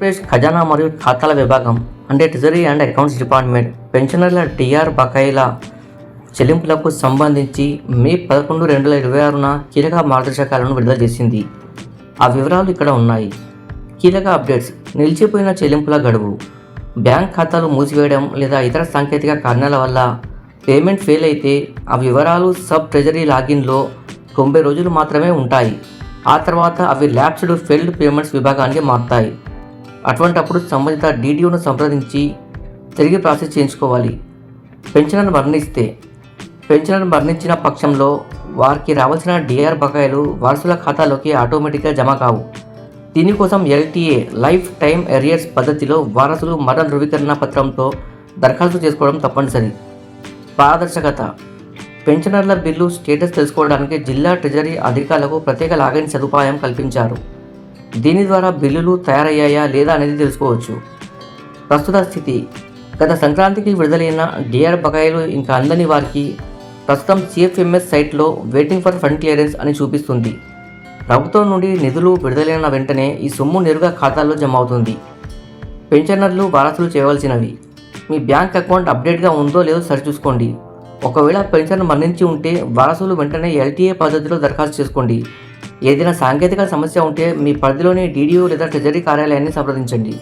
ఆంధ్రప్రదేశ్ ఖజానా మరియు ఖాతాల విభాగం అంటే ట్రెజరీ అండ్ అకౌంట్స్ డిపార్ట్మెంట్ పెన్షనర్ల టీఆర్ బకాయిల చెల్లింపులకు సంబంధించి మే 11, 2026న కీలక మార్గదర్శకాలను విడుదల చేసింది. ఆ వివరాలు ఇక్కడ ఉన్నాయి. కీలక అప్డేట్స్: నిలిచిపోయిన చెల్లింపుల గడువు. బ్యాంక్ ఖాతాలు మూసివేయడం లేదా ఇతర సాంకేతిక కారణాల వల్ల పేమెంట్ ఫెయిల్ అయితే ఆ వివరాలు సబ్ ట్రెజరీ లాగిన్లో 90 రోజులు మాత్రమే ఉంటాయి. ఆ తర్వాత అవి ల్యాప్స్డ్ ఫెయిల్డ్ పేమెంట్స్ విభాగానికి మారుతాయి. అటువంటప్పుడు సంబంధిత డీడీఓను సంప్రదించి తిరిగి ప్రాసెస్ చేయించుకోవాలి. పెన్షనర్ మరణించిన పక్షంలో వారికి రావాల్సిన డిఆర్ బకాయిలు వారసుల ఖాతాలోకి ఆటోమేటిక్గా జమ కావు. దీనికోసం ఎల్టీఏ లైఫ్ టైమ్ ఎరియర్స్ పద్ధతిలో వారసులు మరణ ధృవీకరణ పత్రంతో దరఖాస్తు చేసుకోవడం తప్పనిసరి. పారదర్శకత: పెన్షనర్ల బిల్లు స్టేటస్ తెలుసుకోవడానికి జిల్లా ట్రెజరీ అధికారులకు ప్రత్యేక లాగిన్ సదుపాయం కల్పించారు. దీని ద్వారా బిల్లులు తయారయ్యాయా లేదా అనేది తెలుసుకోవచ్చు. ప్రస్తుత స్థితి: గత సంక్రాంతికి విడుదలైన డిఆర్ బకాయిలు ఇంకా అందని వారికి ప్రస్తుతం సిఎఫ్ఎంఎస్ సైట్లో వెయిటింగ్ ఫర్ ఫండ్ క్లియరెన్స్ అని చూపిస్తుంది. ప్రభుత్వం నుండి నిధులు విడుదలైన వెంటనే ఈ సొమ్ము నేరుగా ఖాతాల్లో జమ అవుతుంది. పెన్షనర్లు వారసులు చేయవలసినవి: మీ బ్యాంక్ అకౌంట్ అప్డేట్గా ఉందో లేదో సరిచూసుకోండి. ఒకవేళ పెన్షన్ మరణించి ఉంటే వారసులు వెంటనే ఎల్టీఏ పద్ధతిలో దరఖాస్తు చేసుకోండి. ఏదైనా సాంకేతిక సమస్య ఉంటే మీ పరిధిలోని డీడీఓ లేదా ట్రెజరీ కార్యాలయాన్ని సంప్రదించండి.